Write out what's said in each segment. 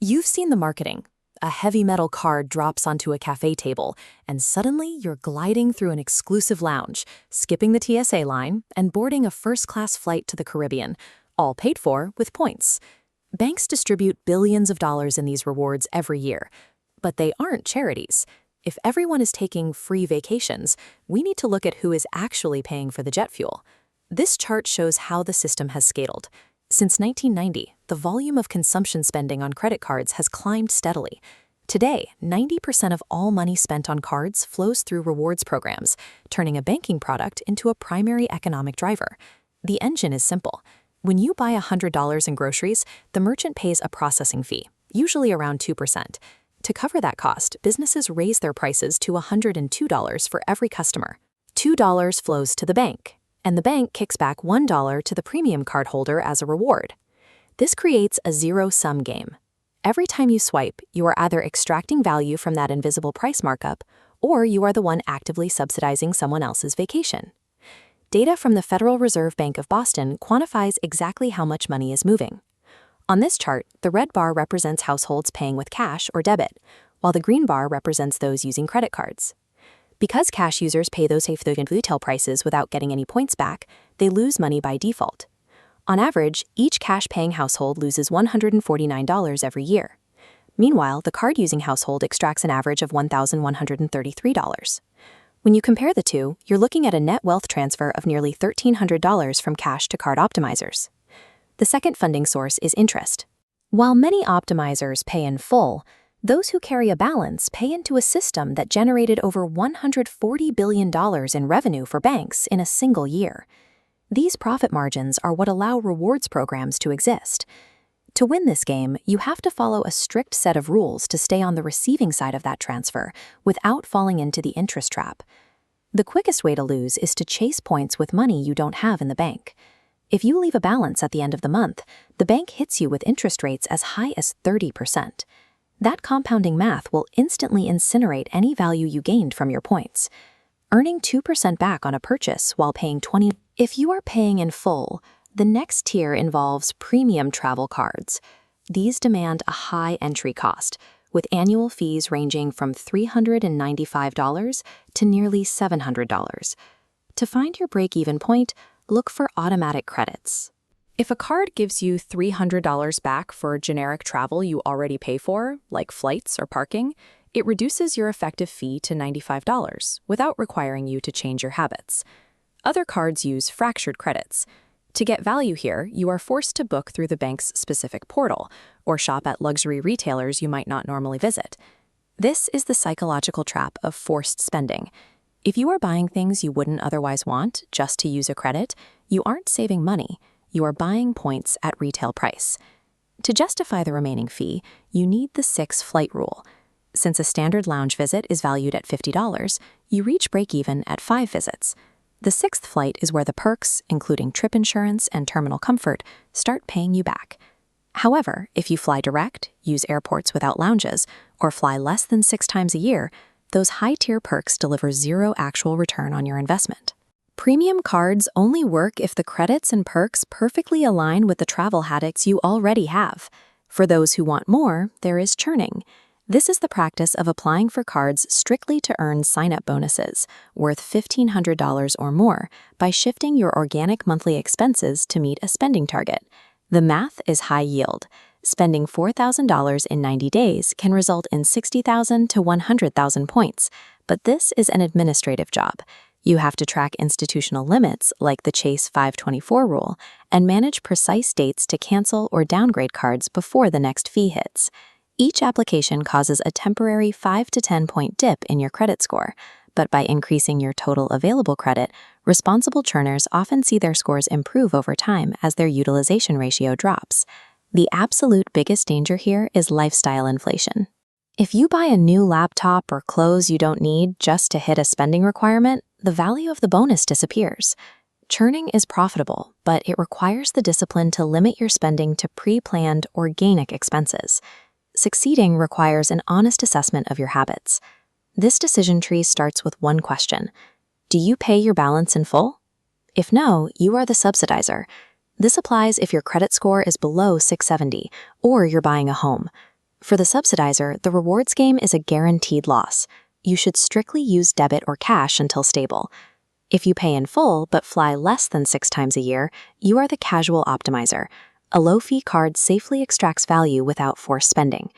You've seen the marketing. A heavy metal card drops onto a cafe table, and suddenly you're gliding through an exclusive lounge, skipping the TSA line, and boarding a first-class flight to the Caribbean, all paid for with points. Banks distribute billions of dollars in these rewards every year. But they aren't charities. If everyone is taking free vacations, we need to look at who is actually paying for the jet fuel. This chart shows how the system has scaled. Since 1990, the volume of consumption spending on credit cards has climbed steadily. Today, 90% of all money spent on cards flows through rewards programs, turning a banking product into a primary economic driver. The engine is simple. When you buy $100 in groceries, the merchant pays a processing fee, usually around 2%. To cover that cost, businesses raise their prices to $102 for every customer. $2 flows to the bank, and the bank kicks back $1 to the premium card holder as a reward. This creates a zero-sum game. Every time you swipe, you are either extracting value from that invisible price markup, or you are the one actively subsidizing someone else's vacation. Data from the Federal Reserve Bank of Boston quantifies exactly how much money is moving. On this chart, the red bar represents households paying with cash or debit, while the green bar represents those using credit cards. Because cash users pay those retail prices without getting any points back, they lose money by default. On average, each cash-paying household loses $149 every year. Meanwhile, the card-using household extracts an average of $1,133. When you compare the two, you're looking at a net wealth transfer of nearly $1,300 from cash to card optimizers. The second funding source is interest. While many optimizers pay in full, those who carry a balance pay into a system that generated over $140 billion in revenue for banks in a single year. These profit margins are what allow rewards programs to exist. To win this game, you have to follow a strict set of rules to stay on the receiving side of that transfer without falling into the interest trap. The quickest way to lose is to chase points with money you don't have in the bank. If you leave a balance at the end of the month, the bank hits you with interest rates as high as 30%. That compounding math will instantly incinerate any value you gained from your points. Earning 2% back on a purchase while paying $20. If you are paying in full, the next tier involves premium travel cards. These demand a high entry cost, with annual fees ranging from $395 to nearly $700. To find your break-even point, look for automatic credits. If a card gives you $300 back for generic travel you already pay for, like flights or parking, it reduces your effective fee to $95 without requiring you to change your habits. Other cards use fractured credits. To get value here, you are forced to book through the bank's specific portal or shop at luxury retailers you might not normally visit. This is the psychological trap of forced spending. If you are buying things you wouldn't otherwise want just to use a credit, you aren't saving money. You are buying points at retail price. To justify the remaining fee, you need the 6-flight rule. Since a standard lounge visit is valued at $50, you reach break-even at 5 visits. The 6th flight is where the perks, including trip insurance and terminal comfort, start paying you back. However, if you fly direct, use airports without lounges, or fly less than 6 times a year, those high-tier perks deliver zero actual return on your investment. Premium cards only work if the credits and perks perfectly align with the travel habits you already have. For those who want more, there is churning. This is the practice of applying for cards strictly to earn sign-up bonuses, worth $1,500 or more, by shifting your organic monthly expenses to meet a spending target. The math is high yield. Spending $4,000 in 90 days can result in 60,000 to 100,000 points, but this is an administrative job. You have to track institutional limits like the Chase 524 rule and manage precise dates to cancel or downgrade cards before the next fee hits. Each application causes a temporary 5 to 10 point dip in your credit score, but by increasing your total available credit, responsible churners often see their scores improve over time as their utilization ratio drops. The absolute biggest danger here is lifestyle inflation. If you buy a new laptop or clothes you don't need just to hit a spending requirement, the value of the bonus disappears. Churning is profitable, but it requires the discipline to limit your spending to pre-planned, organic expenses. Succeeding requires an honest assessment of your habits. This decision tree starts with one question. Do you pay your balance in full? If no, you are the subsidizer. This applies if your credit score is below 670 or you're buying a home. For the subsidizer, the rewards game is a guaranteed loss. You should strictly use debit or cash until stable. If you pay in full but fly less than 6 times a year, you are the casual optimizer. A low-fee card safely extracts value without forced spending.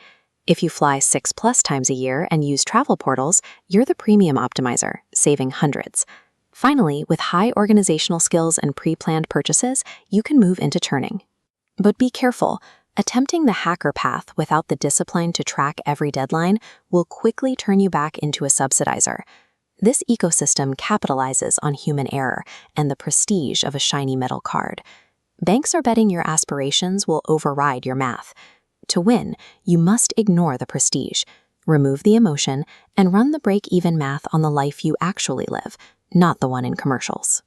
If you fly 6+ times a year and use travel portals, you're the premium optimizer, saving hundreds. Finally, with high organizational skills and pre-planned purchases, you can move into churning. But be careful. Attempting the hacker path without the discipline to track every deadline will quickly turn you back into a subsidizer. This ecosystem capitalizes on human error and the prestige of a shiny metal card. Banks are betting your aspirations will override your math. To win, you must ignore the prestige, remove the emotion, and run the break-even math on the life you actually live, not the one in commercials.